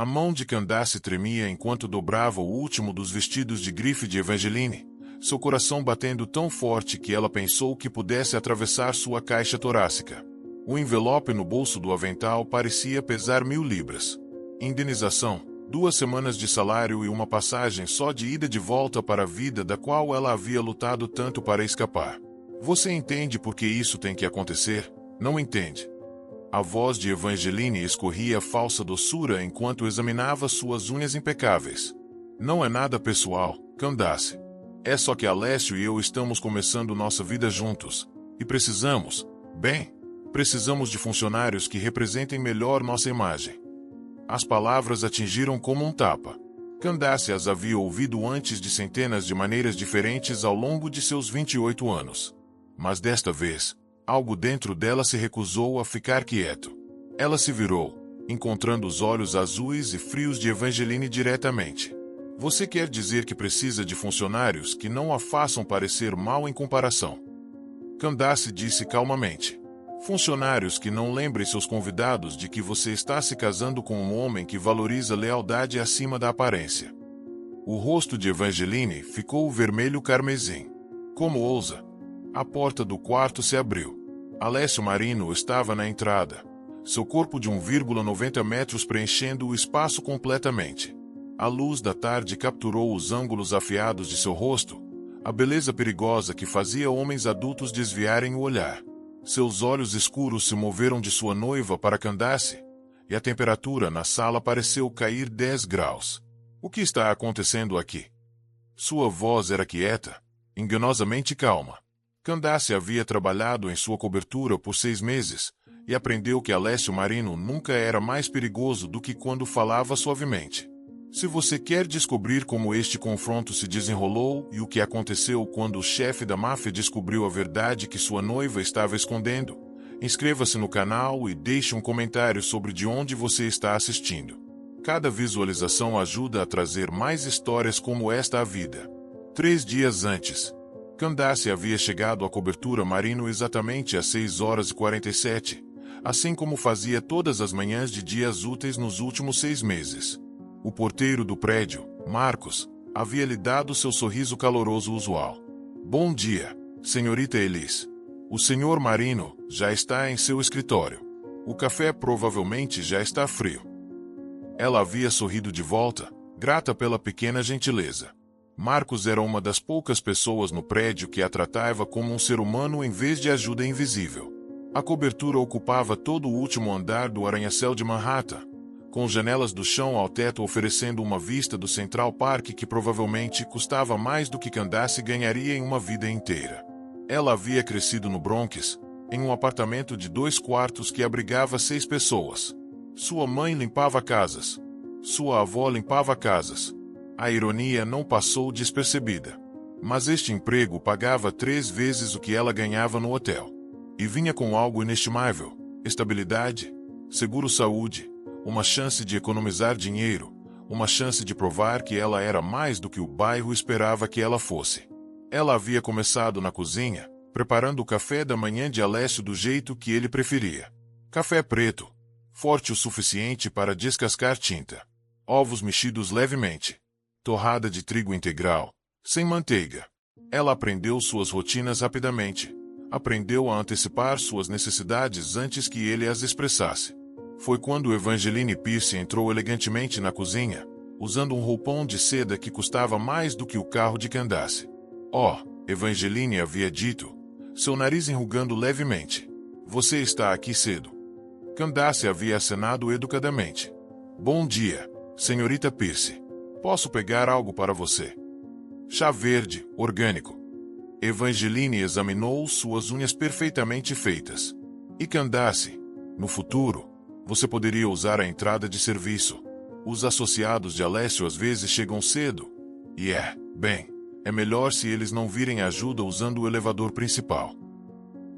A mão de Candace tremia enquanto dobrava o último dos vestidos de grife de Evangeline, seu coração batendo tão forte que ela pensou que pudesse atravessar sua caixa torácica. O envelope no bolso do avental parecia pesar 1000 libras. Indenização, 2 semanas de salário e uma passagem só de ida de volta para a vida da qual ela havia lutado tanto para escapar. Você entende por que isso tem que acontecer? Não entende. A voz de Evangeline escorria falsa doçura enquanto examinava suas unhas impecáveis. Não é nada pessoal, Candace. É só que Alessio e eu estamos começando nossa vida juntos. E precisamos de funcionários que representem melhor nossa imagem. As palavras atingiram como um tapa. Candace as havia ouvido antes de centenas de maneiras diferentes ao longo de seus 28 anos. Mas desta vez, algo dentro dela se recusou a ficar quieto. Ela se virou, encontrando os olhos azuis e frios de Evangeline diretamente. Você quer dizer que precisa de funcionários que não a façam parecer mal em comparação? Candace disse calmamente. Funcionários que não lembrem seus convidados de que você está se casando com um homem que valoriza lealdade acima da aparência. O rosto de Evangeline ficou vermelho carmesim. Como ousa? A porta do quarto se abriu. Alessio Marino estava na entrada, seu corpo de 1,90 metros preenchendo o espaço completamente. A luz da tarde capturou os ângulos afiados de seu rosto, a beleza perigosa que fazia homens adultos desviarem o olhar. Seus olhos escuros se moveram de sua noiva para Candace, e a temperatura na sala pareceu cair 10 graus. O que está acontecendo aqui? Sua voz era quieta, enganosamente calma. Candace havia trabalhado em sua cobertura por 6 meses, e aprendeu que Alessio Marino nunca era mais perigoso do que quando falava suavemente. Se você quer descobrir como este confronto se desenrolou e o que aconteceu quando o chefe da máfia descobriu a verdade que sua noiva estava escondendo, inscreva-se no canal e deixe um comentário sobre de onde você está assistindo. Cada visualização ajuda a trazer mais histórias como esta à vida. 3 dias antes, Candace havia chegado à cobertura Marino exatamente às 6h47, assim como fazia todas as manhãs de dias úteis nos últimos 6 meses. O porteiro do prédio, Marcos, havia lhe dado seu sorriso caloroso usual. Bom dia, senhorita Elis. O senhor Marino já está em seu escritório. O café provavelmente já está frio. Ela havia sorrido de volta, grata pela pequena gentileza. Marcos era uma das poucas pessoas no prédio que a tratava como um ser humano em vez de ajuda invisível. A cobertura ocupava todo o último andar do arranha-céu de Manhattan, com janelas do chão ao teto oferecendo uma vista do Central Park que provavelmente custava mais do que Candace ganharia em uma vida inteira. Ela havia crescido no Bronx, em um apartamento de 2 quartos que abrigava 6 pessoas. Sua mãe limpava casas. Sua avó limpava casas. A ironia não passou despercebida. Mas este emprego pagava 3 vezes o que ela ganhava no hotel. E vinha com algo inestimável: estabilidade, seguro-saúde, uma chance de economizar dinheiro, uma chance de provar que ela era mais do que o bairro esperava que ela fosse. Ela havia começado na cozinha, preparando o café da manhã de Alessio do jeito que ele preferia. Café preto, forte o suficiente para descascar tinta. Ovos mexidos levemente. Torrada de trigo integral, sem manteiga. Ela aprendeu suas rotinas rapidamente. Aprendeu a antecipar suas necessidades antes que ele as expressasse. Foi quando Evangeline Pierce entrou elegantemente na cozinha, usando um roupão de seda que custava mais do que o carro de Candace. Oh, Evangeline havia dito, seu nariz enrugando levemente. Você está aqui cedo. Candace havia acenado educadamente. Bom dia, senhorita Pierce. Posso pegar algo para você? Chá verde, orgânico. Evangeline examinou suas unhas perfeitamente feitas. E Candace, no futuro, você poderia usar a entrada de serviço. Os associados de Alessio às vezes chegam cedo. E é melhor se eles não virem ajuda usando o elevador principal.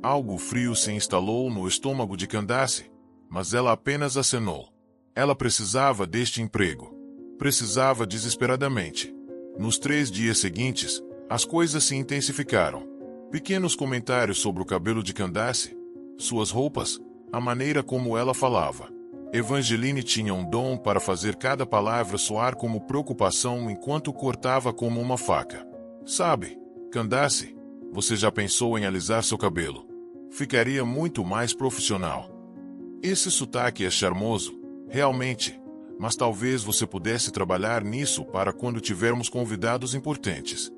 Algo frio se instalou no estômago de Candace, mas ela apenas acenou. Ela precisava deste emprego. Precisava desesperadamente. Nos 3 dias seguintes, as coisas se intensificaram. Pequenos comentários sobre o cabelo de Candace, suas roupas, a maneira como ela falava. Evangeline tinha um dom para fazer cada palavra soar como preocupação enquanto cortava como uma faca. Sabe, Candace, você já pensou em alisar seu cabelo? Ficaria muito mais profissional. Esse sotaque é charmoso, realmente, mas talvez você pudesse trabalhar nisso para quando tivermos convidados importantes.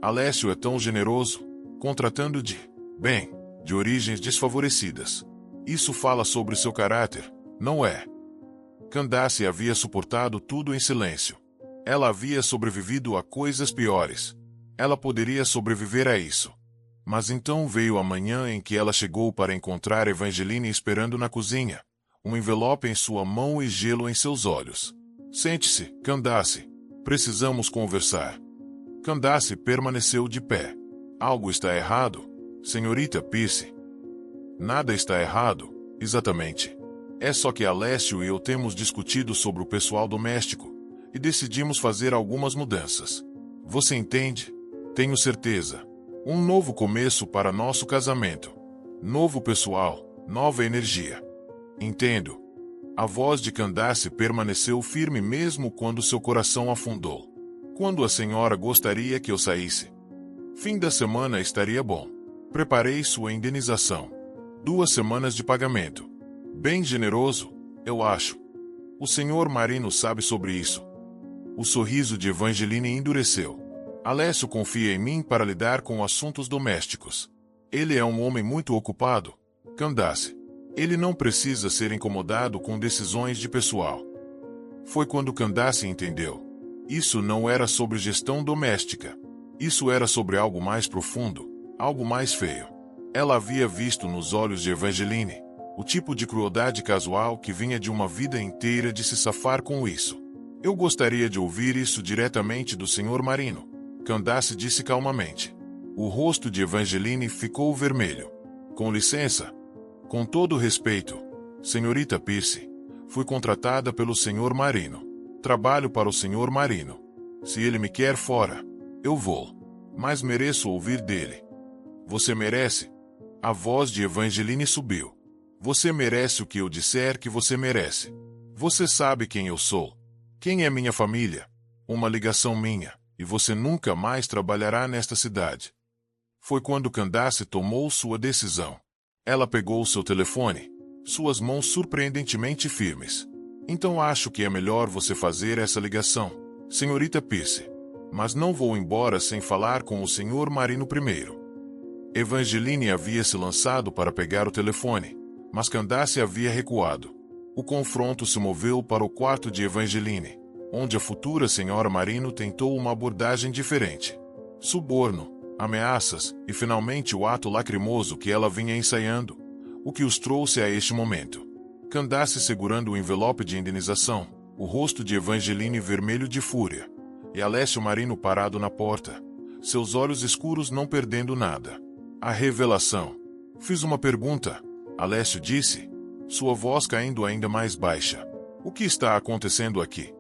Alessio é tão generoso, contratando de origens desfavorecidas. Isso fala sobre seu caráter, não é? Candace havia suportado tudo em silêncio. Ela havia sobrevivido a coisas piores. Ela poderia sobreviver a isso. Mas então veio a manhã em que ela chegou para encontrar Evangeline esperando na cozinha, um envelope em sua mão e gelo em seus olhos. Sente-se, Candace. Precisamos conversar. Candace permaneceu de pé. Algo está errado, senhorita Pierce. Nada está errado, exatamente. É só que Alessio e eu temos discutido sobre o pessoal doméstico e decidimos fazer algumas mudanças. Você entende? Tenho certeza. Um novo começo para nosso casamento. Novo pessoal, nova energia. Entendo. A voz de Candace permaneceu firme mesmo quando seu coração afundou. Quando a senhora gostaria que eu saísse? Fim da semana estaria bom. Preparei sua indenização. 2 semanas de pagamento. Bem generoso, eu acho. O senhor Marino sabe sobre isso. O sorriso de Evangeline endureceu. Alessio confia em mim para lidar com assuntos domésticos. Ele é um homem muito ocupado, Candace. Ele não precisa ser incomodado com decisões de pessoal. Foi quando Candace entendeu. Isso não era sobre gestão doméstica. Isso era sobre algo mais profundo, algo mais feio. Ela havia visto nos olhos de Evangeline o tipo de crueldade casual que vinha de uma vida inteira de se safar com isso. Eu gostaria de ouvir isso diretamente do Sr. Marino, Candace disse calmamente. O rosto de Evangeline ficou vermelho. Com licença. Com todo respeito, senhorita Pierce, fui contratada pelo Sr. Marino. Trabalho para o Sr. Marino. Se ele me quer fora, eu vou. Mas mereço ouvir dele. Você merece? A voz de Evangeline subiu. Você merece o que eu disser que você merece. Você sabe quem eu sou. Quem é minha família? Uma ligação minha, e você nunca mais trabalhará nesta cidade. Foi quando Candace tomou sua decisão. Ela pegou seu telefone, suas mãos surpreendentemente firmes. Então acho que é melhor você fazer essa ligação, senhorita Pierce. Mas não vou embora sem falar com o Sr. Marino primeiro. Evangeline havia se lançado para pegar o telefone, mas Candace havia recuado. O confronto se moveu para o quarto de Evangeline, onde a futura senhora Marino tentou uma abordagem diferente. Suborno, ameaças e finalmente o ato lacrimoso que ela vinha ensaiando, o que os trouxe a este momento. Candace segurando o envelope de indenização, o rosto de Evangeline vermelho de fúria, e Alessio Marino parado na porta, seus olhos escuros não perdendo nada. A revelação. Fiz uma pergunta, Alessio disse, sua voz caindo ainda mais baixa. O que está acontecendo aqui?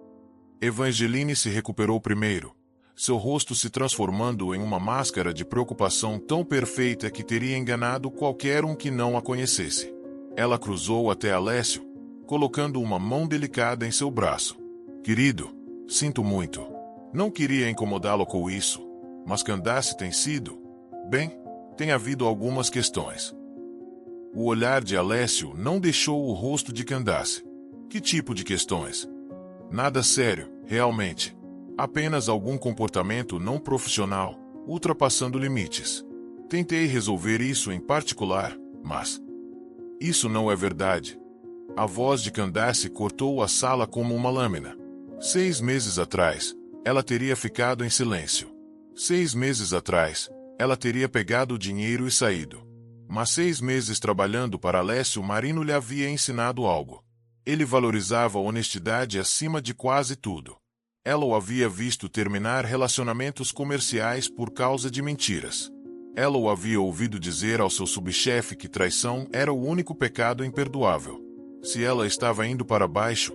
Evangeline se recuperou primeiro, seu rosto se transformando em uma máscara de preocupação tão perfeita que teria enganado qualquer um que não a conhecesse. Ela cruzou até Alessio, colocando uma mão delicada em seu braço. Querido, sinto muito. Não queria incomodá-lo com isso, mas Candace tem sido... Bem, tem havido algumas questões. O olhar de Alessio não deixou o rosto de Candace. Que tipo de questões? Nada sério, realmente. Apenas algum comportamento não profissional, ultrapassando limites. Tentei resolver isso em particular, mas... Isso não é verdade. A voz de Candace cortou a sala como uma lâmina. 6 meses atrás, ela teria ficado em silêncio. 6 meses atrás, ela teria pegado o dinheiro e saído. Mas 6 meses trabalhando para Alessio Marino lhe havia ensinado algo. Ele valorizava a honestidade acima de quase tudo. Ela o havia visto terminar relacionamentos comerciais por causa de mentiras. Ela o havia ouvido dizer ao seu subchefe que traição era o único pecado imperdoável. Se ela estava indo para baixo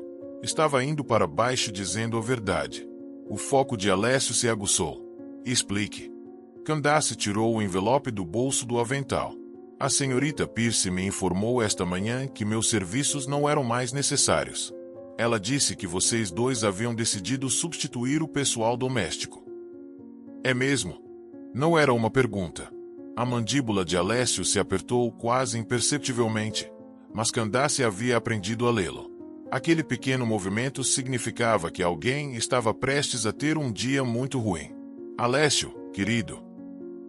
dizendo a verdade. O foco de Alessio se aguçou. Explique. Candace tirou o envelope do bolso do avental. A senhorita Pierce me informou esta manhã que meus serviços não eram mais necessários. Ela disse que vocês dois haviam decidido substituir o pessoal doméstico. É mesmo? Não era uma pergunta. A mandíbula de Alessio se apertou quase imperceptivelmente, mas Candace havia aprendido a lê-lo. Aquele pequeno movimento significava que alguém estava prestes a ter um dia muito ruim. Alessio, querido.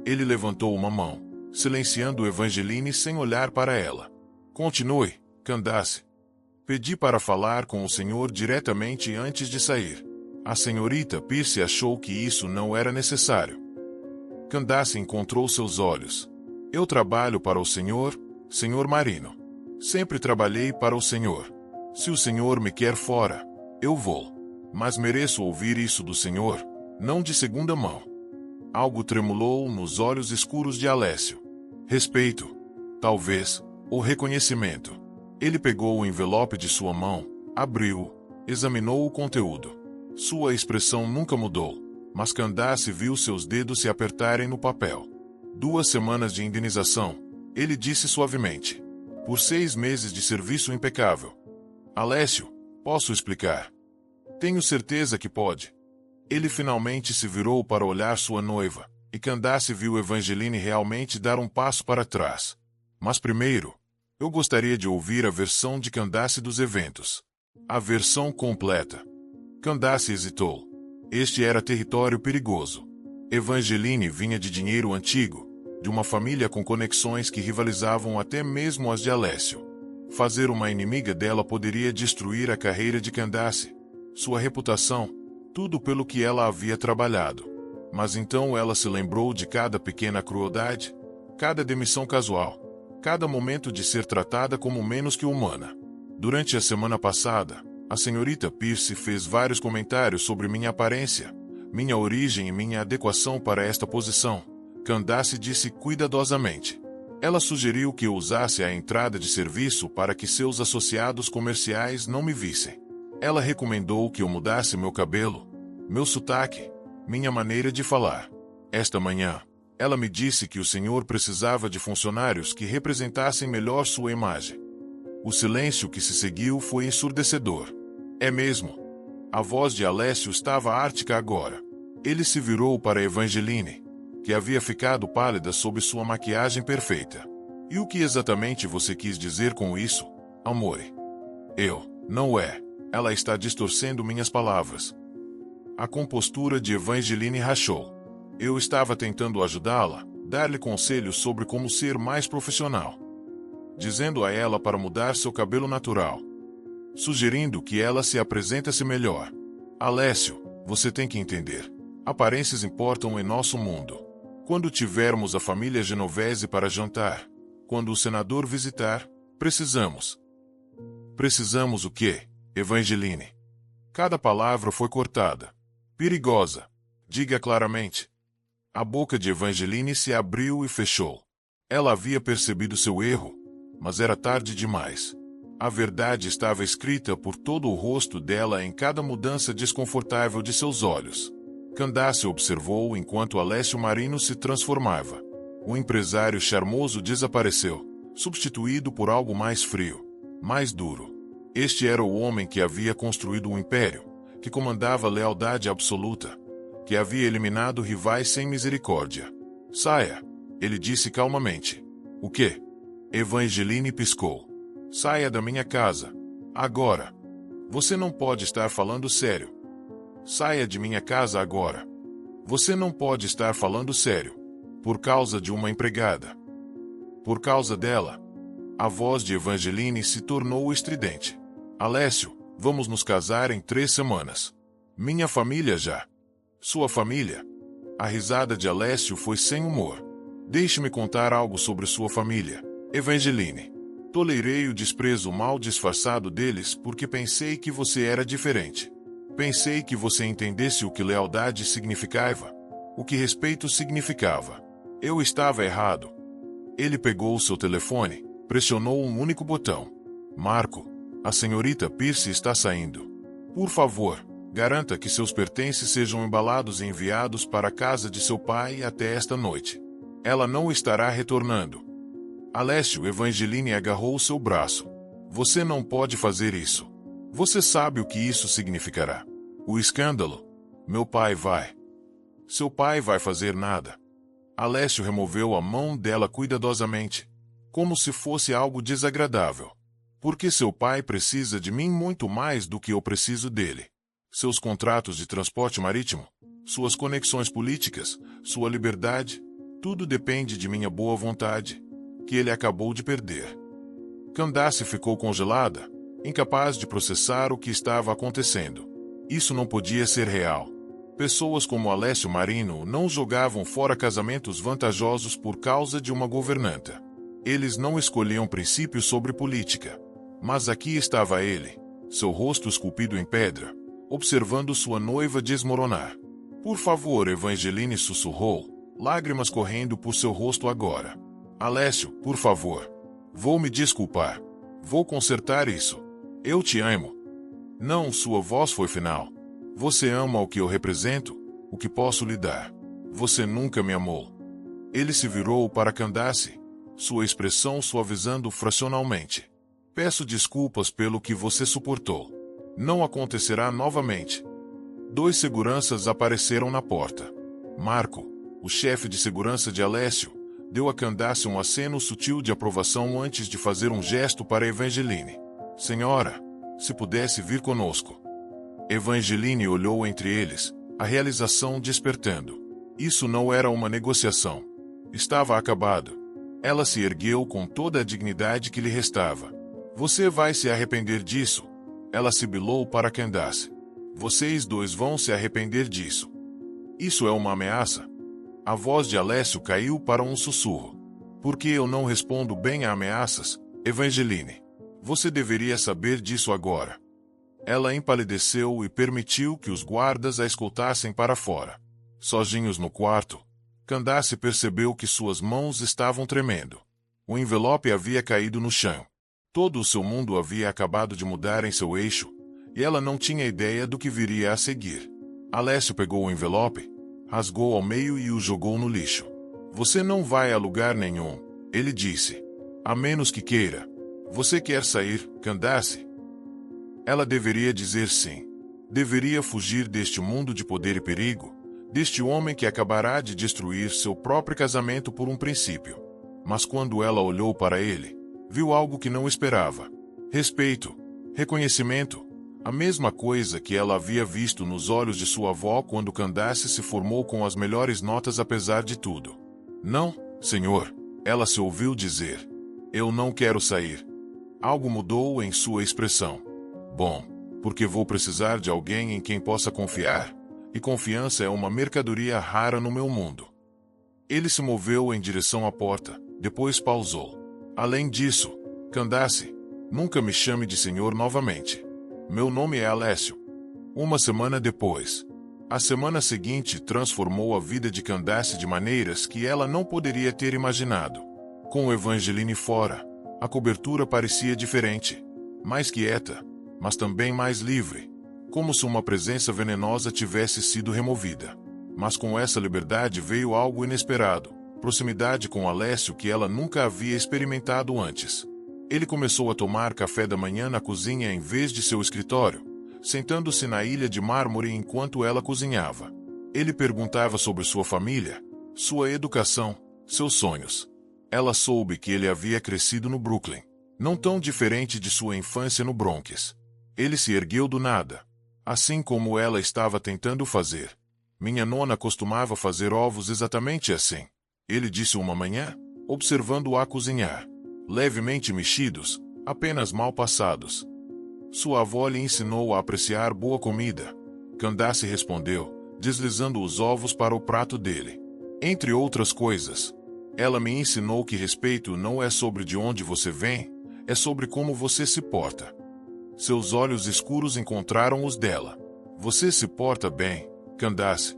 Ele levantou uma mão, silenciando Evangeline sem olhar para ela. Continue, Candace. Pedi para falar com o senhor diretamente antes de sair. A senhorita Pierce achou que isso não era necessário. Candace encontrou seus olhos. Eu trabalho para o senhor, senhor Marino. Sempre trabalhei para o senhor. Se o senhor me quer fora, eu vou. Mas mereço ouvir isso do senhor, não de segunda mão. Algo tremulou nos olhos escuros de Alessio. Respeito. Talvez. Ou reconhecimento. Ele pegou o envelope de sua mão, abriu-o, examinou o conteúdo. Sua expressão nunca mudou, mas Candace viu seus dedos se apertarem no papel. 2 semanas de indenização, ele disse suavemente. Por 6 meses de serviço impecável. Alessio, posso explicar? Tenho certeza que pode. Ele finalmente se virou para olhar sua noiva, e Candace viu Evangeline realmente dar um passo para trás. Mas primeiro, eu gostaria de ouvir a versão de Candace dos eventos. A versão completa. Candace hesitou. Este era território perigoso. Evangeline vinha de dinheiro antigo, de uma família com conexões que rivalizavam até mesmo as de Alessio. Fazer uma inimiga dela poderia destruir a carreira de Candace, sua reputação, tudo pelo que ela havia trabalhado. Mas então ela se lembrou de cada pequena crueldade, cada demissão casual, cada momento de ser tratada como menos que humana. Durante a semana passada, a senhorita Pierce fez vários comentários sobre minha aparência, minha origem e minha adequação para esta posição. Candace disse cuidadosamente. Ela sugeriu que eu usasse a entrada de serviço para que seus associados comerciais não me vissem. Ela recomendou que eu mudasse meu cabelo, meu sotaque, minha maneira de falar. Esta manhã, ela me disse que o senhor precisava de funcionários que representassem melhor sua imagem. O silêncio que se seguiu foi ensurdecedor. É mesmo. A voz de Alessio estava ártica agora. Ele se virou para Evangeline, que havia ficado pálida sob sua maquiagem perfeita. E o que exatamente você quis dizer com isso, amore? Não é. Ela está distorcendo minhas palavras. A compostura de Evangeline rachou. Eu estava tentando ajudá-la, dar-lhe conselhos sobre como ser mais profissional. Dizendo a ela para mudar seu cabelo natural. Sugerindo que ela se apresentasse melhor. Alessio, você tem que entender. Aparências importam em nosso mundo. Quando tivermos a família Genovese para jantar, quando o senador visitar, precisamos. Precisamos o quê, Evangeline? Cada palavra foi cortada. Perigosa. Diga claramente. A boca de Evangeline se abriu e fechou. Ela havia percebido seu erro, mas era tarde demais. A verdade estava escrita por todo o rosto dela em cada mudança desconfortável de seus olhos. Candace observou enquanto Alessio Marino se transformava. O empresário charmoso desapareceu, substituído por algo mais frio, mais duro. Este era o homem que havia construído um império, que comandava lealdade absoluta, que havia eliminado rivais sem misericórdia. Saia, ele disse calmamente. O quê? Evangeline piscou. Saia da minha casa. Agora. Você não pode estar falando sério. Saia de minha casa agora. Você não pode estar falando sério. Por causa de uma empregada. Por causa dela. A voz de Evangeline se tornou estridente. Alessio, vamos nos casar em 3 semanas. Minha família já. Sua família? A risada de Alessio foi sem humor. Deixe-me contar algo sobre sua família, Evangeline. Tolerei o desprezo mal disfarçado deles porque pensei que você era diferente. Pensei que você entendesse o que lealdade significava, o que respeito significava. Eu estava errado. Ele pegou seu telefone, pressionou um único botão. Marco, a senhorita Pierce está saindo. Por favor, garanta que seus pertences sejam embalados e enviados para a casa de seu pai até esta noite. Ela não estará retornando. Alessio, Evangeline agarrou seu braço. Você não pode fazer isso. Você sabe o que isso significará. O escândalo. Meu pai vai. Seu pai vai fazer nada. Alessio removeu a mão dela cuidadosamente, como se fosse algo desagradável. Porque seu pai precisa de mim muito mais do que eu preciso dele. Seus contratos de transporte marítimo, suas conexões políticas, sua liberdade, tudo depende de minha boa vontade, que ele acabou de perder. Candace ficou congelada, incapaz de processar o que estava acontecendo. Isso não podia ser real. Pessoas como Alessio Marino não jogavam fora casamentos vantajosos por causa de uma governanta. Eles não escolhiam princípios sobre política. Mas aqui estava ele, seu rosto esculpido em pedra, observando sua noiva desmoronar. Por favor, Evangeline sussurrou, lágrimas correndo por seu rosto agora. Alessio, por favor. Vou me desculpar. Vou consertar isso. Eu te amo. Não, sua voz foi final. Você ama o que eu represento, o que posso lhe dar. Você nunca me amou. Ele se virou para Candace, sua expressão suavizando fracionalmente. Peço desculpas pelo que você suportou. Não acontecerá novamente. 2 seguranças apareceram na porta. Marco, o chefe de segurança de Alessio, deu a Candace um aceno sutil de aprovação antes de fazer um gesto para Evangeline. Senhora, se pudesse vir conosco. Evangeline olhou entre eles, a realização despertando. Isso não era uma negociação. Estava acabado. Ela se ergueu com toda a dignidade que lhe restava. Você vai se arrepender disso. Ela sibilou para Candace. Vocês 2 vão se arrepender disso. Isso é uma ameaça? A voz de Alessio caiu para um sussurro. Por que eu não respondo bem a ameaças, Evangeline? Você deveria saber disso agora. Ela empalideceu e permitiu que os guardas a escoltassem para fora. Sozinhos no quarto, Candace percebeu que suas mãos estavam tremendo. O envelope havia caído no chão. Todo o seu mundo havia acabado de mudar em seu eixo, e ela não tinha ideia do que viria a seguir. Alessio pegou o envelope, rasgou ao meio e o jogou no lixo. Você não vai a lugar nenhum, ele disse. A menos que queira. Você quer sair, Candace? Ela deveria dizer sim. Deveria fugir deste mundo de poder e perigo, deste homem que acabará de destruir seu próprio casamento por um princípio. Mas quando ela olhou para ele, viu algo que não esperava. Respeito, reconhecimento, a mesma coisa que ela havia visto nos olhos de sua avó quando Candace se formou com as melhores notas apesar de tudo. Não, senhor, ela se ouviu dizer. Eu não quero sair. Algo mudou em sua expressão. Bom, porque vou precisar de alguém em quem possa confiar, e confiança é uma mercadoria rara no meu mundo. Ele se moveu em direção à porta, depois pausou. Além disso, Candace, nunca me chame de senhor novamente. Meu nome é Alessio. Uma semana depois, a semana seguinte transformou a vida de Candace de maneiras que ela não poderia ter imaginado. Com Evangeline fora, a cobertura parecia diferente, mais quieta, mas também mais livre, como se uma presença venenosa tivesse sido removida. Mas com essa liberdade veio algo inesperado, proximidade com Alessio que ela nunca havia experimentado antes. Ele começou a tomar café da manhã na cozinha em vez de seu escritório, sentando-se na ilha de mármore enquanto ela cozinhava. Ele perguntava sobre sua família, sua educação, seus sonhos. Ela soube que ele havia crescido no Brooklyn, não tão diferente de sua infância no Bronx. Ele se ergueu do nada, assim como ela estava tentando fazer. Minha nona costumava fazer ovos exatamente assim, ele disse uma manhã, observando-a cozinhar. Levemente mexidos, apenas mal passados. Sua avó lhe ensinou a apreciar boa comida. Candace respondeu, deslizando os ovos para o prato dele. Entre outras coisas, ela me ensinou que respeito não é sobre de onde você vem, é sobre como você se porta. Seus olhos escuros encontraram os dela. Você se porta bem, Candace.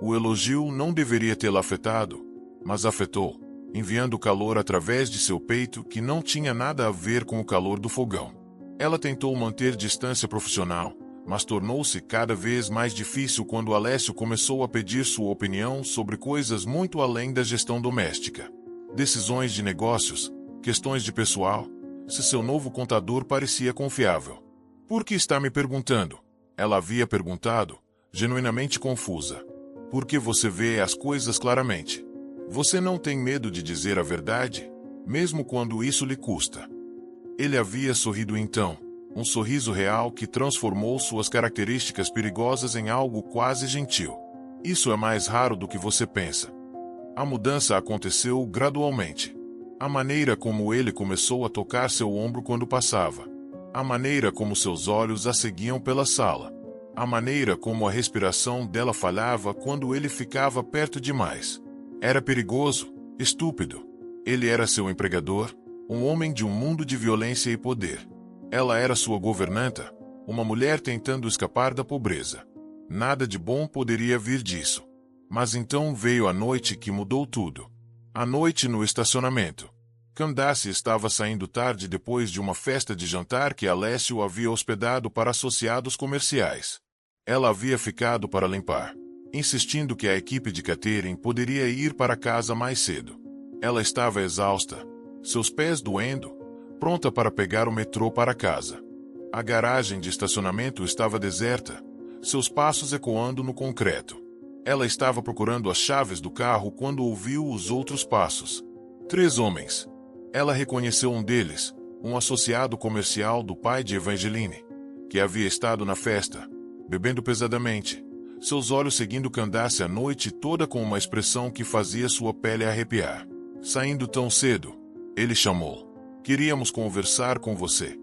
O elogio não deveria tê-la afetado, mas afetou, enviando calor através de seu peito que não tinha nada a ver com o calor do fogão. Ela tentou manter distância profissional, mas tornou-se cada vez mais difícil quando Alessio começou a pedir sua opinião sobre coisas muito além da gestão doméstica. Decisões de negócios, Questões de pessoal? Se seu novo contador parecia confiável. Por que está me perguntando? Ela havia perguntado, genuinamente confusa. Porque você vê as coisas claramente. Você não tem medo de dizer a verdade, mesmo quando isso lhe custa. Ele havia sorrido então, um sorriso real que transformou suas características perigosas em algo quase gentil. Isso é mais raro do que você pensa. A mudança aconteceu gradualmente. A maneira como ele começou a tocar seu ombro quando passava. A maneira como seus olhos a seguiam pela sala. A maneira como a respiração dela falhava quando ele ficava perto demais. Era perigoso, estúpido. Ele era seu empregador, um homem de um mundo de violência e poder. Ela era sua governanta, uma mulher tentando escapar da pobreza. Nada de bom poderia vir disso. Mas então veio a noite que mudou tudo. A noite no estacionamento. Candace estava saindo tarde depois de uma festa de jantar que Alessio havia hospedado para associados comerciais. Ela havia ficado para limpar, insistindo que a equipe de catering poderia ir para casa mais cedo. Ela estava exausta, seus pés doendo, pronta para pegar o metrô para casa. A garagem de estacionamento estava deserta, seus passos ecoando no concreto. Ela estava procurando as chaves do carro quando ouviu os outros passos. 3 homens. Ela reconheceu um deles, um associado comercial do pai de Evangeline, que havia estado na festa, bebendo pesadamente, seus olhos seguindo Candace a noite toda com uma expressão que fazia sua pele arrepiar. Saindo tão cedo, ele chamou. Queríamos conversar com você.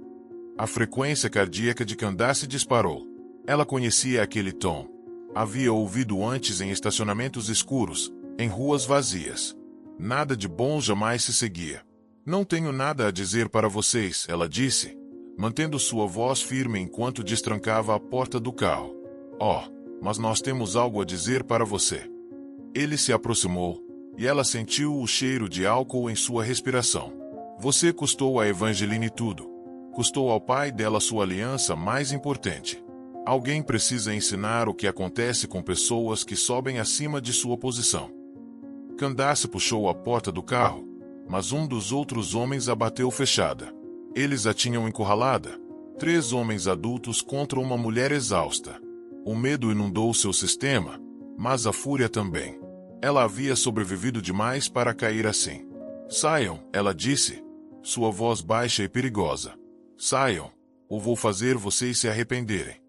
A frequência cardíaca de Candace disparou. Ela conhecia aquele tom. Havia ouvido antes em estacionamentos escuros, em ruas vazias. Nada de bom jamais se seguia. Não tenho nada a dizer para vocês, ela disse, mantendo sua voz firme enquanto destrancava a porta do carro. Oh, mas nós temos algo a dizer para você. Ele se aproximou, e ela sentiu o cheiro de álcool em sua respiração. Você custou a Evangeline tudo. Custou ao pai dela sua aliança mais importante. Alguém precisa ensinar o que acontece com pessoas que sobem acima de sua posição. Candace puxou a porta do carro, mas um dos outros homens a bateu fechada. Eles a tinham encurralada. 3 homens adultos contra uma mulher exausta. O medo inundou seu sistema, mas a fúria também. Ela havia sobrevivido demais para cair assim. Saiam, ela disse, sua voz baixa e perigosa. Saiam, ou vou fazer vocês se arrependerem.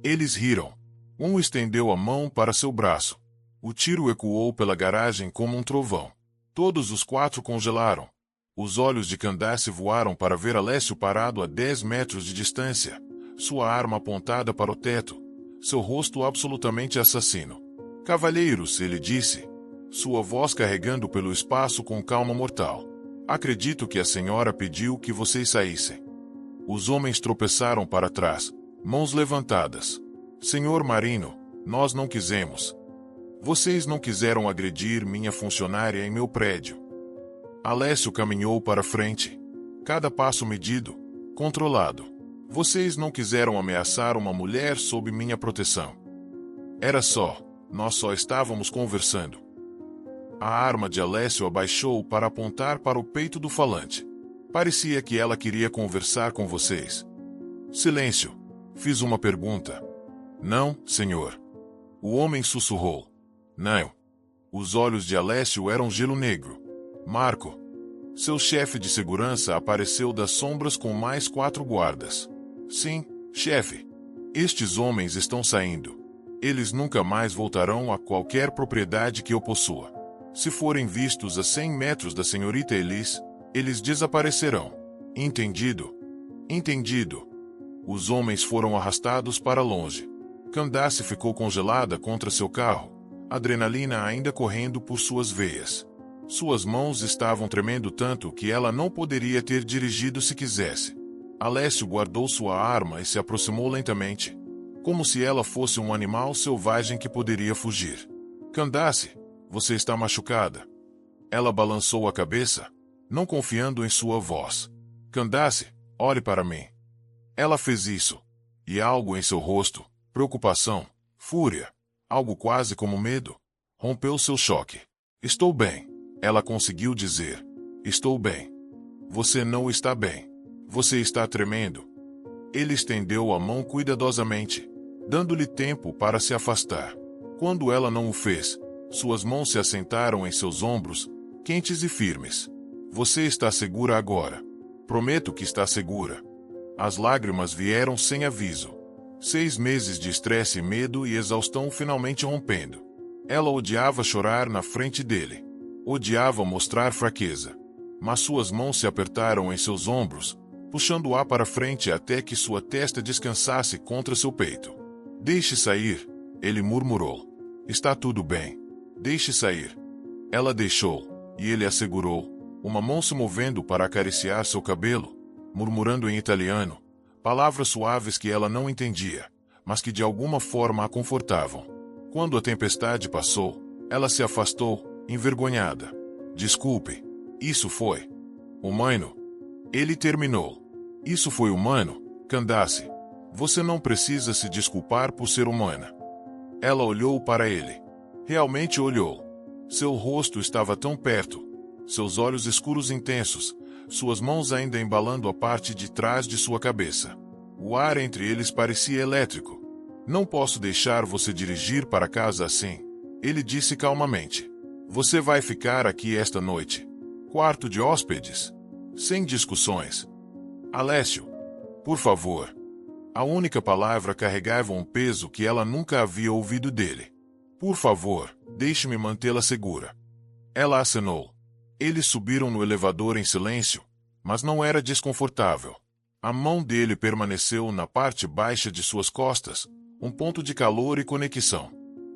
Eles riram. Um estendeu a mão para seu braço. O tiro ecoou pela garagem como um trovão. Todos os 4 congelaram. Os olhos de Candace voaram para ver Alessio parado a 10 metros de distância, sua arma apontada para o teto, seu rosto absolutamente assassino. Cavalheiros, ele disse, sua voz carregando pelo espaço com calma mortal. Acredito que a senhora pediu que vocês saíssem. Os homens tropeçaram para trás, mãos levantadas. Senhor Marino, nós não quisemos. Vocês não quiseram agredir minha funcionária em meu prédio. Alessio caminhou para frente. Cada passo medido, controlado. Vocês não quiseram ameaçar uma mulher sob minha proteção. Nós só estávamos conversando. A arma de Alessio abaixou para apontar para o peito do falante. Parecia que ela queria conversar com vocês. Silêncio. Fiz uma pergunta. Não, senhor. O homem sussurrou. Não. Os olhos de Alessio eram gelo negro. Marco. Seu chefe de segurança apareceu das sombras com mais 4 guardas. Sim, chefe. Estes homens estão saindo. Eles nunca mais voltarão a qualquer propriedade que eu possua. Se forem vistos a 100 metros da senhorita Elise, eles desaparecerão. Entendido? Entendido. Os homens foram arrastados para longe. Candace ficou congelada contra seu carro, adrenalina ainda correndo por suas veias. Suas mãos estavam tremendo tanto que ela não poderia ter dirigido se quisesse. Alessio guardou sua arma e se aproximou lentamente, como se ela fosse um animal selvagem que poderia fugir. Candace, você está machucada. Ela balançou a cabeça, não confiando em sua voz. Candace, olhe para mim. Ela fez isso. E algo em seu rosto, preocupação, fúria, algo quase como medo, rompeu seu choque. Estou bem. Ela conseguiu dizer. Estou bem. Você não está bem. Você está tremendo. Ele estendeu a mão cuidadosamente, dando-lhe tempo para se afastar. Quando ela não o fez, suas mãos se assentaram em seus ombros, quentes e firmes. Você está segura agora. Prometo que está segura. As lágrimas vieram sem aviso. 6 meses de estresse, medo e exaustão finalmente rompendo. Ela odiava chorar na frente dele. Odiava mostrar fraqueza. Mas suas mãos se apertaram em seus ombros, puxando-a para frente até que sua testa descansasse contra seu peito. Deixe sair, ele murmurou. Está tudo bem. Deixe sair. Ela deixou, e ele a segurou, uma mão se movendo para acariciar seu cabelo, murmurando em italiano, palavras suaves que ela não entendia, mas que de alguma forma a confortavam. Quando a tempestade passou, ela se afastou, envergonhada. Desculpe. Isso foi humano. Ele terminou. Isso foi humano, Candace. Você não precisa se desculpar por ser humana. Ela olhou para ele. Realmente olhou. Seu rosto estava tão perto. Seus olhos escuros intensos, suas mãos ainda embalando a parte de trás de sua cabeça. O ar entre eles parecia elétrico. Não posso deixar você dirigir para casa assim, ele disse calmamente. Você vai ficar aqui esta noite. Quarto de hóspedes. Sem discussões. Alessio. Por favor. A única palavra carregava um peso que ela nunca havia ouvido dele. Por favor, deixe-me mantê-la segura. Ela acenou. Eles subiram no elevador em silêncio, mas não era desconfortável. A mão dele permaneceu na parte baixa de suas costas, um ponto de calor e conexão.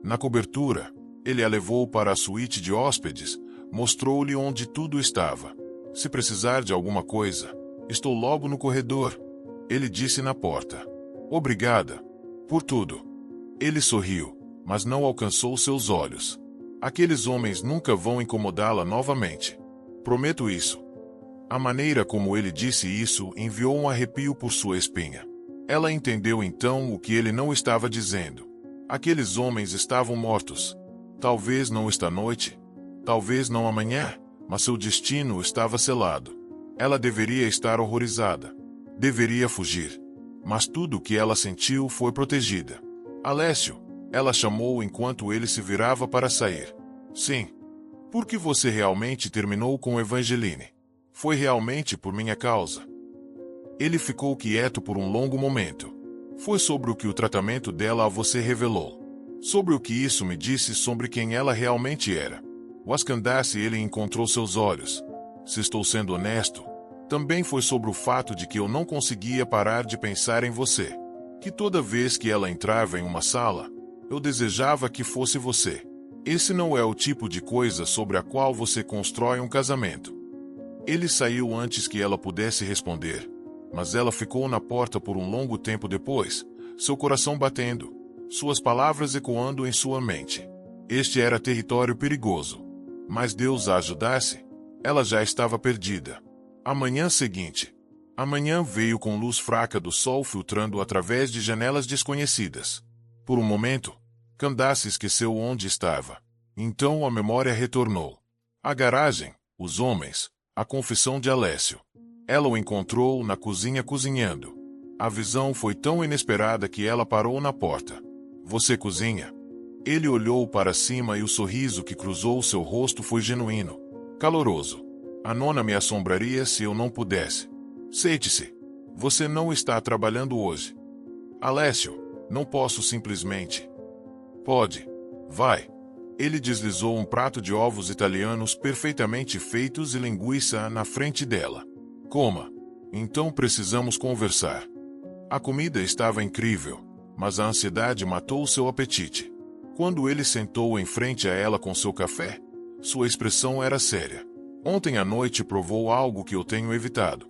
Na cobertura, ele a levou para a suíte de hóspedes, mostrou-lhe onde tudo estava. Se precisar de alguma coisa, estou logo no corredor, ele disse na porta. Obrigada. Por tudo. Ele sorriu, mas não alcançou seus olhos. Aqueles homens nunca vão incomodá-la novamente. Prometo isso. A maneira como ele disse isso enviou um arrepio por sua espinha. Ela entendeu então o que ele não estava dizendo. Aqueles homens estavam mortos. Talvez não esta noite, talvez não amanhã, mas seu destino estava selado. Ela deveria estar horrorizada. Deveria fugir. Mas tudo o que ela sentiu foi protegida. Alessio, ela chamou enquanto ele se virava para sair. Sim. Porque você realmente terminou com Evangeline. Foi realmente por minha causa. Ele ficou quieto por um longo momento. Foi sobre o que o tratamento dela a você revelou. Sobre o que isso me disse sobre quem ela realmente era. Candace, ele encontrou seus olhos. Se estou sendo honesto, também foi sobre o fato de que eu não conseguia parar de pensar em você. Que toda vez que ela entrava em uma sala, eu desejava que fosse você. Esse não é o tipo de coisa sobre a qual você constrói um casamento. Ele saiu antes que ela pudesse responder, mas ela ficou na porta por um longo tempo depois, seu coração batendo, suas palavras ecoando em sua mente. Este era território perigoso. Mas Deus a ajudasse, ela já estava perdida. A manhã seguinte. A manhã veio com luz fraca do sol filtrando através de janelas desconhecidas. Por um momento, Candace esqueceu onde estava. Então a memória retornou. A garagem, os homens, a confissão de Alessio. Ela o encontrou na cozinha cozinhando. A visão foi tão inesperada que ela parou na porta. Você cozinha? Ele olhou para cima e o sorriso que cruzou seu rosto foi genuíno, caloroso. A nona me assombraria se eu não pudesse. Sente-se. Você não está trabalhando hoje. Alessio, não posso simplesmente. Pode. Vai. Ele deslizou um prato de ovos italianos perfeitamente feitos e linguiça na frente dela. Coma. Então precisamos conversar. A comida estava incrível, mas a ansiedade matou seu apetite. Quando ele sentou em frente a ela com seu café, sua expressão era séria. Ontem à noite provou algo que eu tenho evitado.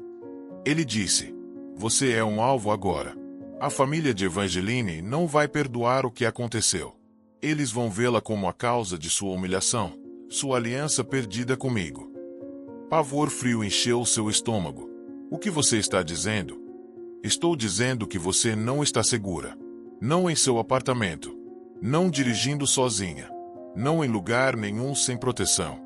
Ele disse: você é um alvo agora. A família de Evangeline não vai perdoar o que aconteceu. Eles vão vê-la como a causa de sua humilhação, sua aliança perdida comigo. Pavor frio encheu seu estômago. O que você está dizendo? Estou dizendo que você não está segura. Não em seu apartamento. Não dirigindo sozinha. Não em lugar nenhum sem proteção.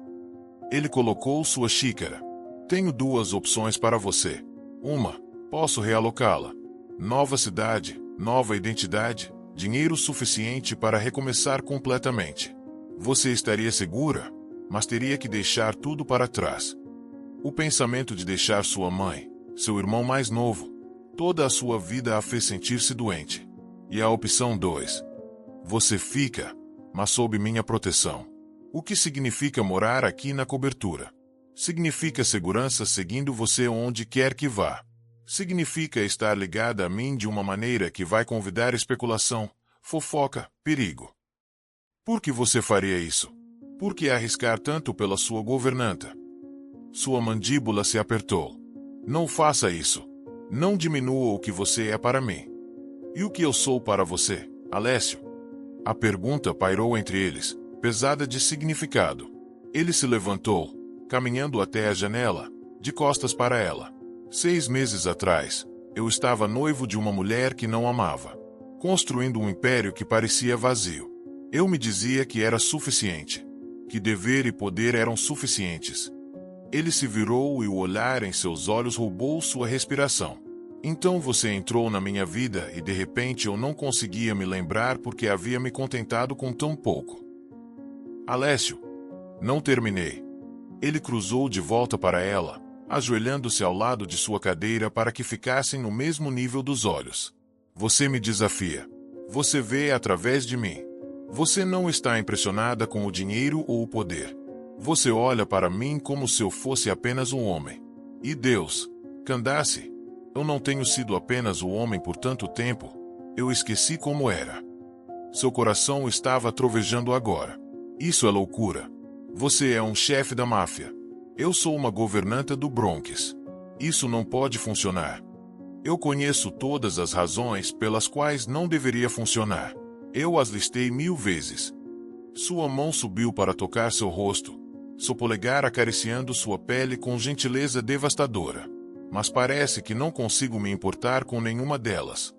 Ele colocou sua xícara. Tenho duas opções para você. Uma, posso realocá-la. Nova cidade, nova identidade, dinheiro suficiente para recomeçar completamente. Você estaria segura, mas teria que deixar tudo para trás. O pensamento de deixar sua mãe, seu irmão mais novo, toda a sua vida a fez sentir-se doente. E a opção 2. Você fica, mas sob minha proteção. O que significa morar aqui na cobertura? Significa segurança seguindo você onde quer que vá. Significa estar ligada a mim de uma maneira que vai convidar especulação, fofoca, perigo. Por que você faria isso? Por que arriscar tanto pela sua governanta? Sua mandíbula se apertou. Não faça isso. Não diminua o que você é para mim. E o que eu sou para você, Alessio? A pergunta pairou entre eles, pesada de significado. Ele se levantou, caminhando até a janela, de costas para ela. 6 meses atrás, eu estava noivo de uma mulher que não amava, construindo um império que parecia vazio. Eu me dizia que era suficiente, que dever e poder eram suficientes. Ele se virou e o olhar em seus olhos roubou sua respiração. Então você entrou na minha vida e de repente eu não conseguia me lembrar porque havia me contentado com tão pouco. Alessio, não terminei. Ele cruzou de volta para ela, ajoelhando-se ao lado de sua cadeira para que ficassem no mesmo nível dos olhos. Você me desafia. Você vê através de mim. Você não está impressionada com o dinheiro ou o poder. Você olha para mim como se eu fosse apenas um homem. E Deus, Candace, eu não tenho sido apenas o homem por tanto tempo, eu esqueci como era. Seu coração estava trovejando agora. Isso é loucura. Você é um chefe da máfia. Eu sou uma governanta do Bronx. Isso não pode funcionar. Eu conheço todas as razões pelas quais não deveria funcionar. Eu as listei 1000 vezes. Sua mão subiu para tocar seu rosto, seu polegar acariciando sua pele com gentileza devastadora. Mas parece que não consigo me importar com nenhuma delas.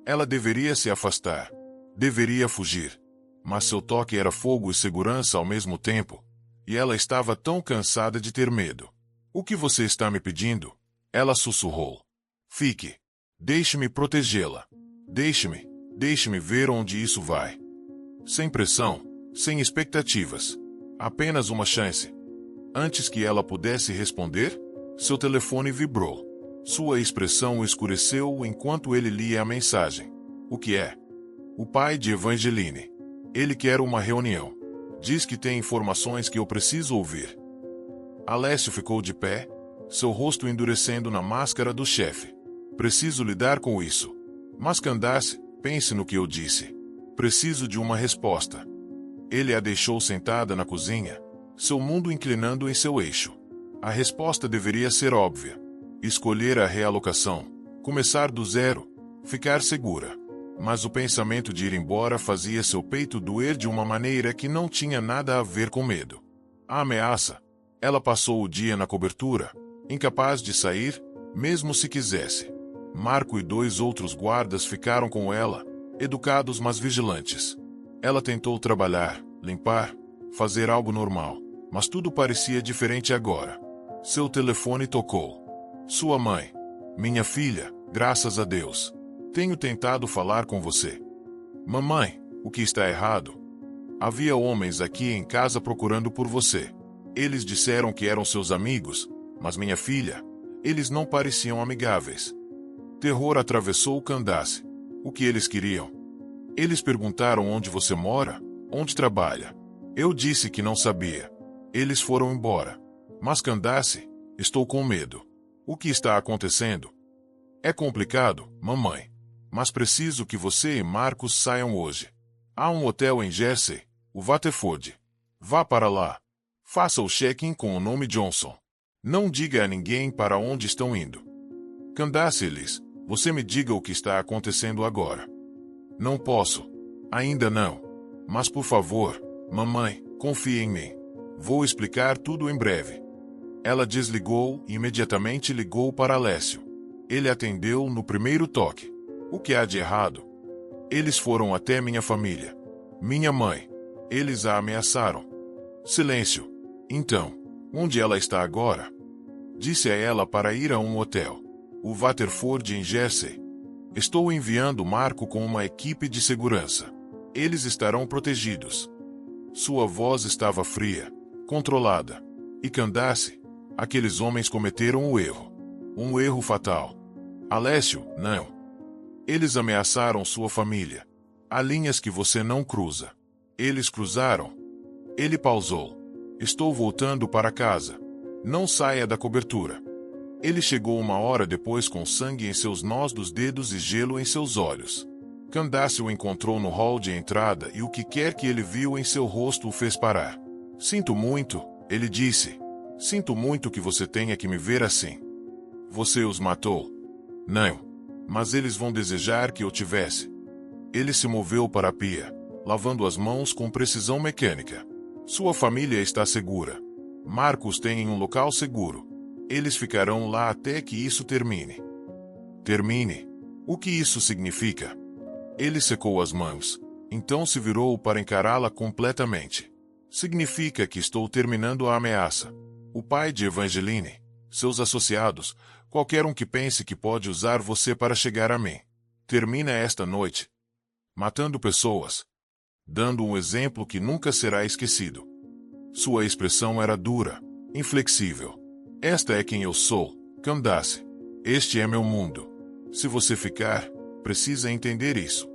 Ela deveria se afastar. Deveria fugir. Mas seu toque era fogo e segurança ao mesmo tempo. E ela estava tão cansada de ter medo. O que você está me pedindo? Ela sussurrou. Fique. Deixe-me protegê-la. Deixe-me ver onde isso vai. Sem pressão, sem expectativas. Apenas uma chance. Antes que ela pudesse responder, seu telefone vibrou. Sua expressão escureceu enquanto ele lia a mensagem. O que é? O pai de Evangeline. Ele quer uma reunião. Diz que tem informações que eu preciso ouvir. Alessio ficou de pé, seu rosto endurecendo na máscara do chefe. Preciso lidar com isso. Mas Candace, pense no que eu disse. Preciso de uma resposta. Ele a deixou sentada na cozinha, seu mundo inclinando em seu eixo. A resposta deveria ser óbvia. Escolher a realocação, começar do zero, ficar segura. Mas o pensamento de ir embora fazia seu peito doer de uma maneira que não tinha nada a ver com medo. A ameaça. Ela passou o dia na cobertura, incapaz de sair, mesmo se quisesse. Marco e 2 outros guardas ficaram com ela, educados mas vigilantes. Ela tentou trabalhar, limpar, fazer algo normal, mas tudo parecia diferente agora. Seu telefone tocou. Sua mãe. Minha filha, graças a Deus. Tenho tentado falar com você. Mamãe, o que está errado? Havia homens aqui em casa procurando por você. Eles disseram que eram seus amigos, mas minha filha, eles não pareciam amigáveis. Terror atravessou Candace. O que eles queriam? Eles perguntaram onde você mora, onde trabalha. Eu disse que não sabia. Eles foram embora. Mas Candace, estou com medo. O que está acontecendo? É complicado, mamãe. Mas preciso que você e Marcos saiam hoje. Há um hotel em Jersey, o Waterford. Vá para lá. Faça o check-in com o nome Johnson. Não diga a ninguém para onde estão indo. Candace, Liz, você me diga o que está acontecendo agora. Não posso. Ainda não. Mas por favor, mamãe, confie em mim. Vou explicar tudo em breve. Ela desligou e imediatamente ligou para Alessio. Ele atendeu no primeiro toque. O que há de errado? Eles foram até minha família. Minha mãe. Eles a ameaçaram. Silêncio. Então, onde ela está agora? Disse a ela para ir a um hotel. O Waterford em Jersey. Estou enviando Marco com uma equipe de segurança. Eles estarão protegidos. Sua voz estava fria, controlada. E Candace, aqueles homens cometeram o erro. Um erro fatal. Alessio, não. Eles ameaçaram sua família. Há linhas que você não cruza. Eles cruzaram. Ele pausou. Estou voltando para casa. Não saia da cobertura. Ele chegou 1 hora depois com sangue em seus nós dos dedos e gelo em seus olhos. Candace o encontrou no hall de entrada e o que quer que ele viu em seu rosto o fez parar. Sinto muito, ele disse. Sinto muito que você tenha que me ver assim. Você os matou? Não. Mas eles vão desejar que eu tivesse. Ele se moveu para a pia, lavando as mãos com precisão mecânica. Sua família está segura. Marcos tem em um local seguro. Eles ficarão lá até que isso termine. Termine? O que isso significa? Ele secou as mãos, então se virou para encará-la completamente. Significa que estou terminando a ameaça. O pai de Evangeline, seus associados, qualquer um que pense que pode usar você para chegar a mim. Termina esta noite. Matando pessoas. Dando um exemplo que nunca será esquecido. Sua expressão era dura, inflexível. Esta é quem eu sou, Candace. Este é meu mundo. Se você ficar, precisa entender isso.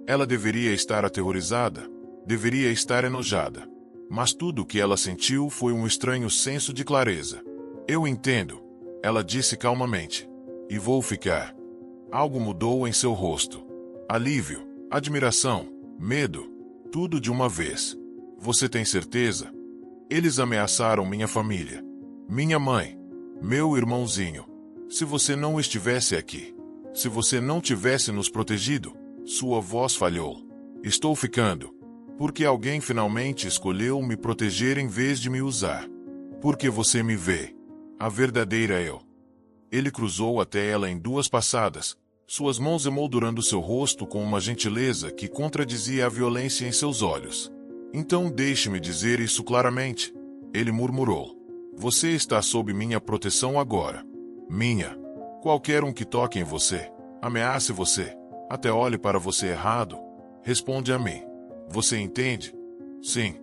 Ela deveria estar aterrorizada, deveria estar enojada. Mas tudo o que ela sentiu foi um estranho senso de clareza. Eu entendo, ela disse calmamente. E vou ficar. Algo mudou em seu rosto. Alívio, admiração, medo, tudo de uma vez. Você tem certeza? Eles ameaçaram minha família. Minha mãe, meu irmãozinho. Se você não estivesse aqui, se você não tivesse nos protegido, sua voz falhou. Estou ficando. Porque alguém finalmente escolheu me proteger em vez de me usar. Porque você me vê. A verdadeira eu. Ele cruzou até ela em 2 passadas, suas mãos emoldurando seu rosto com uma gentileza que contradizia a violência em seus olhos. Então deixe-me dizer isso claramente. Ele murmurou. Você está sob minha proteção agora. Minha. Qualquer um que toque em você, ameace você, até olhe para você errado, responde a mim. Você entende? Sim.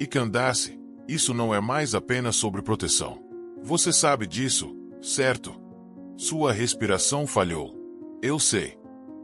E Candace, isso não é mais apenas sobre proteção. Você sabe disso, certo? Sua respiração falhou. Eu sei.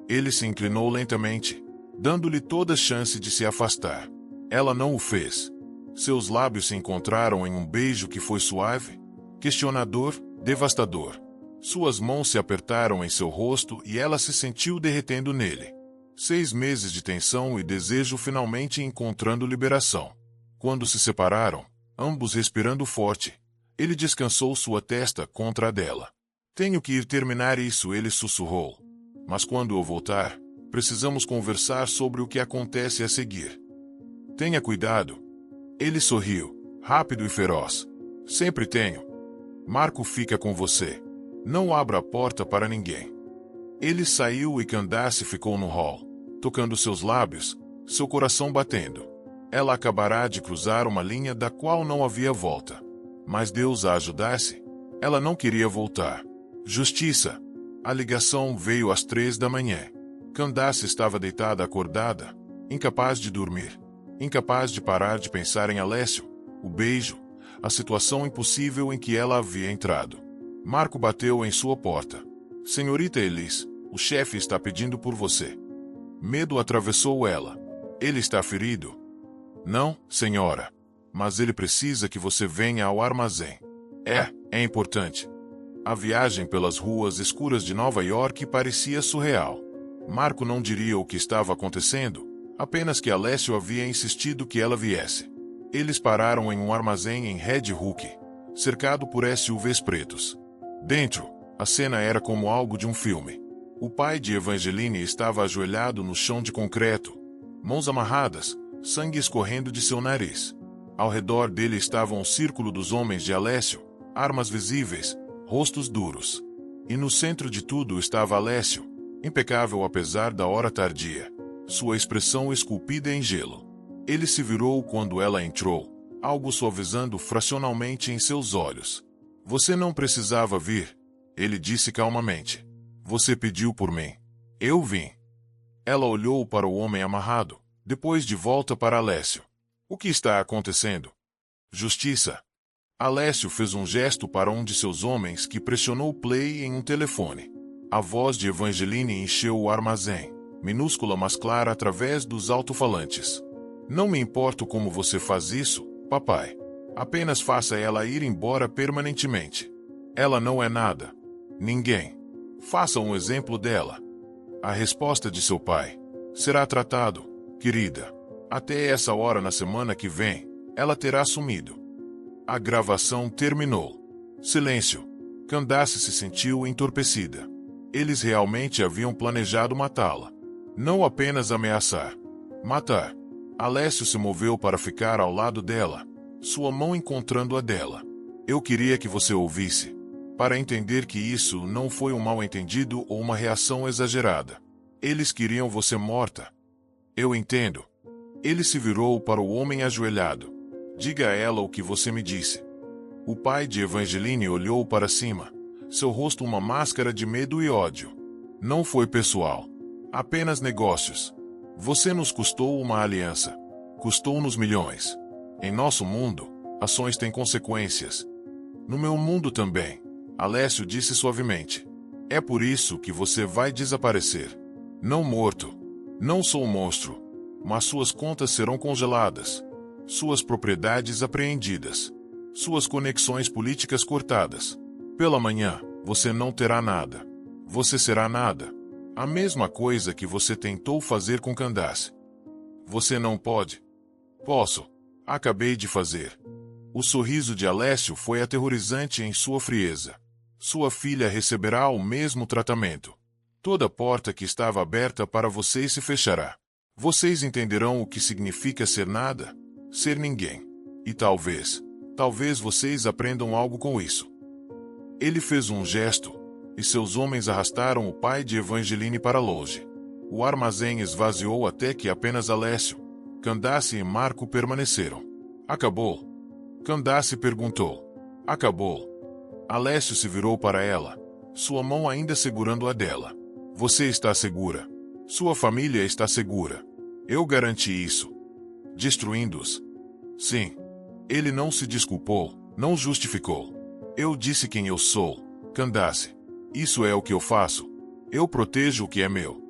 Ele se inclinou lentamente, dando-lhe toda chance de se afastar. Ela não o fez. Seus lábios se encontraram em um beijo que foi suave, questionador, devastador. Suas mãos se apertaram em seu rosto e ela se sentiu derretendo nele. 6 meses de tensão e desejo finalmente encontrando liberação. Quando se separaram, ambos respirando forte, ele descansou sua testa contra a dela. Tenho que ir terminar isso, ele sussurrou. Mas quando eu voltar, precisamos conversar sobre o que acontece a seguir. Tenha cuidado. Ele sorriu, rápido e feroz. Sempre tenho. Marco fica com você. Não abra a porta para ninguém. Ele saiu e Candace ficou no hall, tocando seus lábios, seu coração batendo. Ela acabará de cruzar uma linha da qual não havia volta. Mas Deus a ajudasse. Ela não queria voltar. Justiça. A ligação veio às 3 da manhã. Candace estava deitada acordada, incapaz de dormir. Incapaz de parar de pensar em Alessio, o beijo, a situação impossível em que ela havia entrado. Marco bateu em sua porta. Senhorita Elis, o chefe está pedindo por você. Medo atravessou ela. Ele está ferido? Não, senhora. Mas ele precisa que você venha ao armazém. É importante. A viagem pelas ruas escuras de Nova York parecia surreal. Marco não diria o que estava acontecendo, apenas que Alessio havia insistido que ela viesse. Eles pararam em um armazém em Red Hook, cercado por SUVs pretos. Dentro, a cena era como algo de um filme. O pai de Evangeline estava ajoelhado no chão de concreto, mãos amarradas, sangue escorrendo de seu nariz. Ao redor dele estava um círculo dos homens de Alessio, armas visíveis, rostos duros. E no centro de tudo estava Alessio, impecável apesar da hora tardia, sua expressão esculpida em gelo. Ele se virou quando ela entrou, algo suavizando fracionalmente em seus olhos. Você não precisava vir, ele disse calmamente. Você pediu por mim. Eu vim. Ela olhou para o homem amarrado, depois de volta para Alessio. O que está acontecendo? Justiça. Alessio fez um gesto para um de seus homens que pressionou play em um telefone. A voz de Evangeline encheu o armazém, minúscula mas clara através dos alto-falantes. Não me importo como você faz isso, papai. Apenas faça ela ir embora permanentemente. Ela não é nada. Ninguém. Faça um exemplo dela. A resposta de seu pai. Será tratado, querida. Até essa hora na semana que vem, ela terá sumido. A gravação terminou. Silêncio. Candace se sentiu entorpecida. Eles realmente haviam planejado matá-la. Não apenas ameaçar. Matar. Alessio se moveu para ficar ao lado dela, sua mão encontrando a dela. Eu queria que você ouvisse, para entender que isso não foi um mal-entendido ou uma reação exagerada. Eles queriam você morta. Eu entendo. Ele se virou para o homem ajoelhado. Diga a ela o que você me disse. O pai de Evangeline olhou para cima, seu rosto uma máscara de medo e ódio. Não foi pessoal. Apenas negócios. Você nos custou uma aliança. Custou-nos milhões. Em nosso mundo, ações têm consequências. No meu mundo também, Alessio disse suavemente. É por isso que você vai desaparecer. Não morto. Não sou um monstro. Mas suas contas serão congeladas. Suas propriedades apreendidas. Suas conexões políticas cortadas. Pela manhã, você não terá nada. Você será nada. A mesma coisa que você tentou fazer com Candace. Você não pode. Posso. Acabei de fazer. O sorriso de Alessio foi aterrorizante em sua frieza. Sua filha receberá o mesmo tratamento. Toda porta que estava aberta para vocês se fechará. Vocês entenderão o que significa ser nada, ser ninguém. E talvez vocês aprendam algo com isso. Ele fez um gesto, e seus homens arrastaram o pai de Evangeline para longe. O armazém esvaziou até que apenas Alessio, Candace e Marco permaneceram. Acabou? Candace perguntou. Acabou. Alessio se virou para ela, sua mão ainda segurando a dela. Você está segura. Sua família está segura. Eu garanti isso. Destruindo-os? Sim. Ele não se desculpou, não justificou. Eu disse quem eu sou, Candace. Isso é o que eu faço. Eu protejo o que é meu.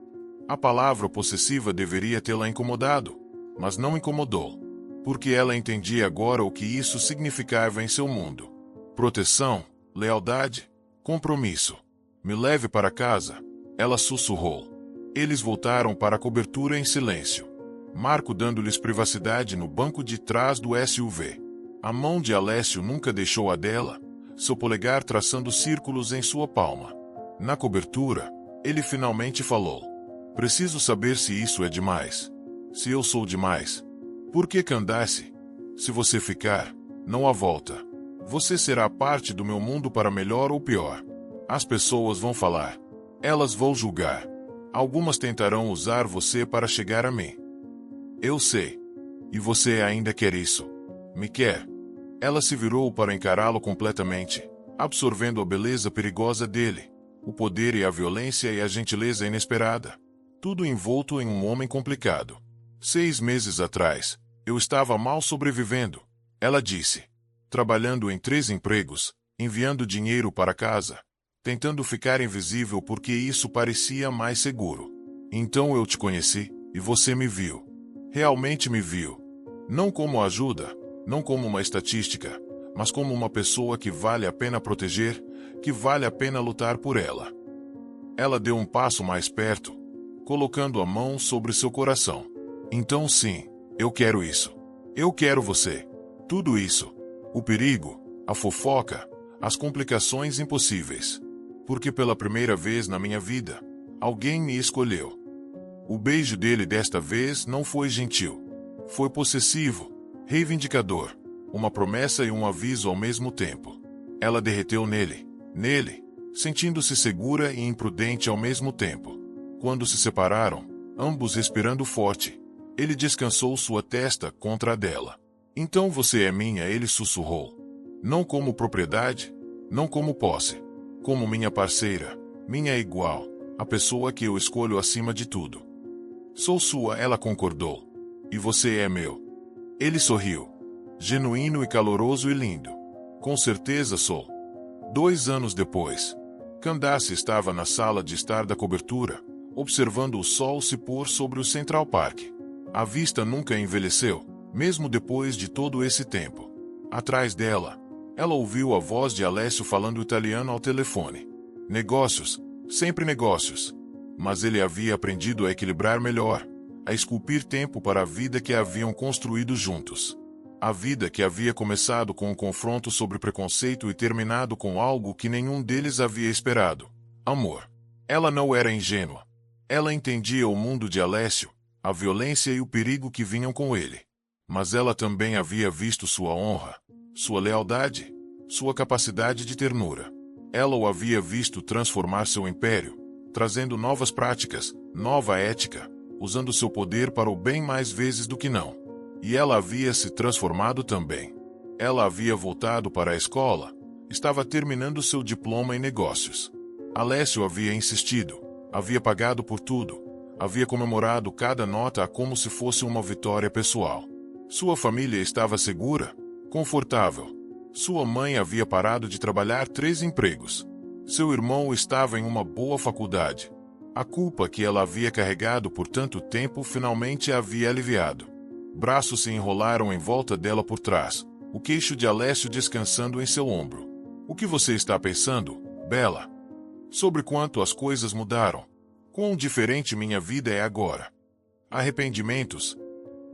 A palavra possessiva deveria tê-la incomodado, mas não incomodou, porque ela entendia agora o que isso significava em seu mundo. Proteção, lealdade, compromisso. Me leve para casa, ela sussurrou. Eles voltaram para a cobertura em silêncio. Marco dando-lhes privacidade no banco de trás do SUV. A mão de Alessio nunca deixou a dela, seu polegar traçando círculos em sua palma. Na cobertura, ele finalmente falou. Preciso saber se isso é demais. Se eu sou demais. Por que Candace? Se você ficar, não há volta. Você será parte do meu mundo para melhor ou pior. As pessoas vão falar. Elas vão julgar. Algumas tentarão usar você para chegar a mim. Eu sei. E você ainda quer isso. Me quer. Ela se virou para encará-lo completamente, absorvendo a beleza perigosa dele, o poder e a violência e a gentileza inesperada. Tudo envolto em um homem complicado. 6 meses atrás, eu estava mal sobrevivendo, ela disse. Trabalhando em 3 empregos, enviando dinheiro para casa, tentando ficar invisível porque isso parecia mais seguro. Então eu te conheci, e você me viu. Realmente me viu. Não como ajuda, não como uma estatística, mas como uma pessoa que vale a pena proteger, que vale a pena lutar por ela. Ela deu um passo mais perto, colocando a mão sobre seu coração. Então sim, eu quero isso. Eu quero você. Tudo isso. O perigo, a fofoca, as complicações impossíveis. Porque pela primeira vez na minha vida, alguém me escolheu. O beijo dele desta vez não foi gentil. Foi possessivo, reivindicador, uma promessa e um aviso ao mesmo tempo. Ela derreteu nele, sentindo-se segura e imprudente ao mesmo tempo. Quando se separaram, ambos respirando forte, ele descansou sua testa contra a dela. Então você é minha, ele sussurrou. Não como propriedade, Não como posse. Como minha parceira, minha igual, a pessoa que eu escolho acima de tudo. Sou sua, ela concordou. E você é meu. Ele sorriu. Genuíno e caloroso e lindo. Com certeza sou. 2 anos depois, Candace estava na sala de estar da cobertura, observando o sol se pôr sobre o Central Park. A vista nunca envelheceu, mesmo depois de todo esse tempo. Atrás dela, ela ouviu a voz de Alessio falando italiano ao telefone. Negócios, sempre negócios. Mas ele havia aprendido a equilibrar melhor, a esculpir tempo para a vida que haviam construído juntos. A vida que havia começado com um confronto sobre preconceito e terminado com algo que nenhum deles havia esperado. Amor. Ela não era ingênua. Ela entendia o mundo de Alessio, a violência e o perigo que vinham com ele. Mas ela também havia visto sua honra, sua lealdade, sua capacidade de ternura. Ela o havia visto transformar seu império, trazendo novas práticas, nova ética, usando seu poder para o bem mais vezes do que não. E ela havia se transformado também. Ela havia voltado para a escola, estava terminando seu diploma em negócios. Alessio havia insistido, havia pagado por tudo, havia comemorado cada nota como se fosse uma vitória pessoal. Sua família estava segura, confortável. Sua mãe havia parado de trabalhar 3 empregos. Seu irmão estava em uma boa faculdade. A culpa que ela havia carregado por tanto tempo finalmente a havia aliviado. Braços se enrolaram em volta dela por trás, o queixo de Alessio descansando em seu ombro. O que você está pensando, Bella? Sobre quanto as coisas mudaram. Quão diferente minha vida é agora. Arrependimentos?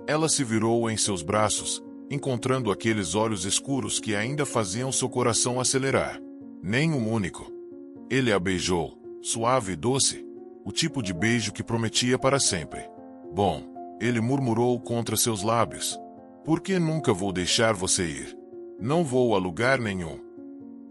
Ela se virou em seus braços, encontrando aqueles olhos escuros que ainda faziam seu coração acelerar. Nem um único. Ele a beijou, suave e doce, o tipo de beijo que prometia para sempre. Bom. Ele murmurou contra seus lábios. Por que nunca vou deixar você ir? Não vou a lugar nenhum.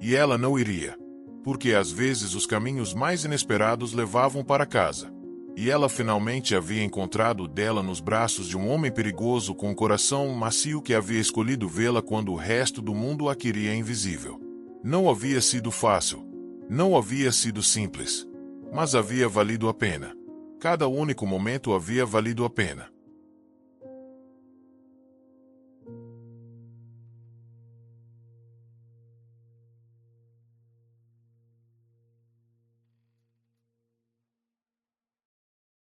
E ela não iria. Porque às vezes os caminhos mais inesperados levavam para casa. E ela finalmente havia encontrado o dela nos braços de um homem perigoso com um coração macio que havia escolhido vê-la quando o resto do mundo a queria invisível. Não havia sido fácil. Não havia sido simples. Mas havia valido a pena. Cada único momento havia valido a pena.